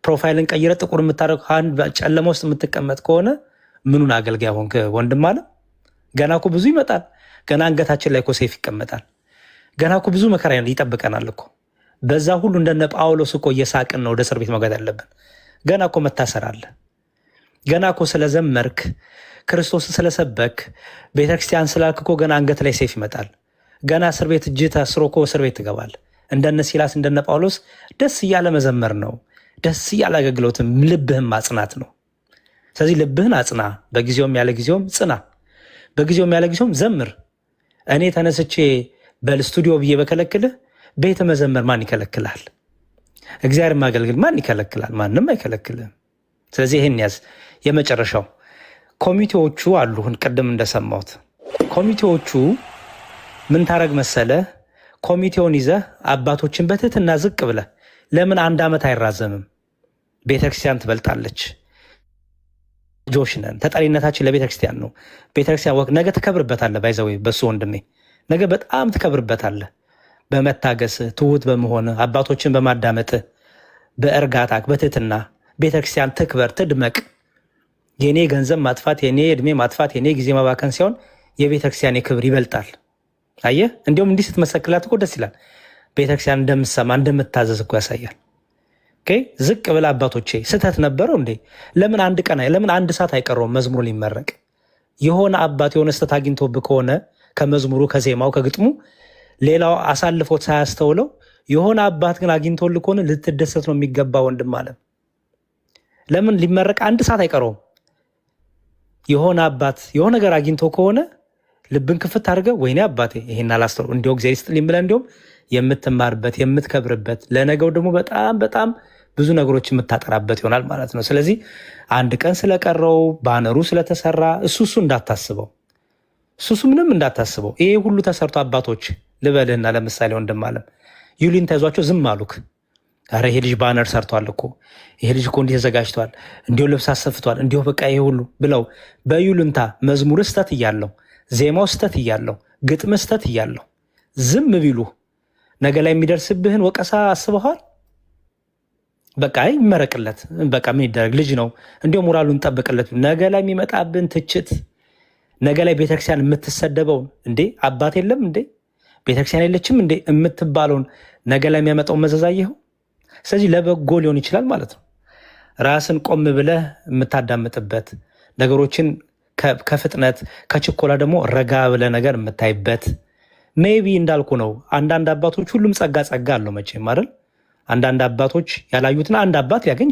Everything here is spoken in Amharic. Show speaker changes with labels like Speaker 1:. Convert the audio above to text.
Speaker 1: ፕሮፋይልን ቀይረ ጥቁር የምታደርግ ጨለማ ውስጥ የምትቀመጥ ከሆነ ምኑን አገልጋይ ሆንክ ወንድም አለ? ገና እኮ ብዙ ይመጣል። ገና አንገታችን ላይ እኮ ሰይፍ ይቀመጣል። ገና እኮ ብዙ መከራ ይጠብቀናል እኮ። በዛ ሁሉ እንደነ ጳውሎስ እኮ እየሳቅን ነው ወደ እስር ቤት መግባት ያለብን። ገና እኮ መታሰር አለ። ገና እኮ ስለዘመርክ ክርስቶስን ስለሰበክ ቤተክርስቲያን ስላልክ እኮ ገና አንገት ላይ ሰይፍ ይመጣል። ገና እስር ቤት እጅ ታስሮ እኮ እስር ቤት ትገባል። እንደነ ሲላስ እንደነ ጳውሎስ ደስ እያለ መዘመር ነው። ደስ እያለ አገልግሎትም ልብህን ማጽናት ነው። ስለዚህ ልብህን አጽና። በጊዜውም ያለ ጊዜውም ጽና። በጊዜውም ያለ ጊዜውም ዘምር። እኔ ተነስቼ በስቱዲዮ ብዬ በከለክልህ ቤተ መዘመር ማን ይከለክላል? እግዚአብሔር ማገልግል ማን ይከለክላል? ማንም አይከለክልም። ስለዚህ ይህን ያዝ። የመጨረሻው ኮሚቴዎቹ አሉህን ቅድም እንደሰማሁት ኮሚቴዎቹ ምን ታረግ መሰለ? ኮሚቴውን ይዘህ አባቶችን በትህትና ዝቅ ብለህ ለምን 1 ዓመት አይራዘምም? ቤተክርስቲያን ትበልጣለች። ልጆች ነን። ተጠሪነታችን ለቤተክርስቲያን ነው። ቤተክርስቲያን ነገ ትከብርበታለህ። ባይዘወይ በሱ ወንድሜ ነገ በጣም ትከብርበታለህ። በመታገስ ትሁት በመሆን አባቶችን በማዳመጥ በእርጋታ በትህትና ቤተክርስቲያን ትክበር ትድመቅ። የኔ ገንዘብ ማጥፋት፣ የኔ እድሜ ማጥፋት፣ የኔ ጊዜ ማባከን ሲሆን የቤተክርስቲያን ክብር ይበልጣል። አየህ፣ እንዲሁም እንዲህ ስትመሰክላት እኮ ደስ ይላል። ቤተክርስቲያን እንደምትሰማ እንደምታዘዝ እኮ ያሳያል። ዝቅ ብላ አባቶቼ ስህተት ነበረው እንዴ? ለምን 1 ቀን ለምን 1 ሰዓት አይቀረውም መዝሙሩ ሊመረቅ? የሆነ አባት የሆነ ስህተት አግኝቶብህ ከሆነ ከመዝሙሩ ከዜማው ከግጥሙ ሌላው አሳልፎት ሳያስተውለው የሆነ አባት ግን አግኝቶልህ ከሆነ ልትደሰት ነው የሚገባ ወንድም አለ። ለምን ሊመረቅ 1 ሰዓት አይቀረውም? የሆነ አባት የሆነ ነገር አግኝቶ ከሆነ ልብን ክፍት አድርገህ ወይኔ አባቴ ይሄን አላስተውለው እንዲያው እግዚአብሔር ይስጥልኝ ብለህ እንዲያውም የምትማርበት የምትከብርበት ለነገው ደግሞ በጣም በጣም ብዙ ነገሮች የምታጠራበት ይሆናል ማለት ነው። ስለዚህ 1 ቀን ስለቀረው ባነሩ ስለተሰራ እሱ እንዳታስበው፣ እሱ ምንም እንዳታስበው። ይሄ ሁሉ ተሰርቶ አባቶች ልበልህና ለምሳሌ ወንድም አለም ዩሊን ተይዟቸው ዝም አሉክ። ኧረ ይሄ ልጅ ባነር ሰርቷል እኮ ይሄ ልጅ እኮ እንዲህ ተዘጋጅቷል፣ እንዲሁ ልብስ አሰፍቷል፣ እንዲሁ በቃ ይሄ ሁሉ ብለው በዩልንታ መዝሙር ስተት እያለው ዜማው ስተት እያለው ግጥም ስተት እያለው ዝም ቢሉ ነገ ላይ የሚደርስብህን ወቀሳ አስበኋል? በቃ ይመረቅለት። በቃ ምን ይደረግ ልጅ ነው እንዲሁ ሞራሉን ጠብቅለት። ነገ ላይ የሚመጣብን ትችት፣ ነገ ላይ ቤተክርስቲያን የምትሰደበውን እንዴ አባት የለም እንዴ ቤተክርስቲያን የለችም እንዴ የምትባለውን ነገ ላይ የሚያመጣውን መዘዛየኸው። ስለዚህ ለበጎ ሊሆን ይችላል ማለት ነው። ራስን ቆም ብለህ የምታዳምጥበት ነገሮችን ከፍጥነት ከችኮላ ደግሞ ረጋ ብለህ ነገር የምታይበት ሜቢ እንዳልኩ ነው። አንዳንድ አባቶች ሁሉም ጸጋ አለው መቼም አይደል? አንዳንድ አባቶች ያላዩትን አንድ አባት ሊያገኝ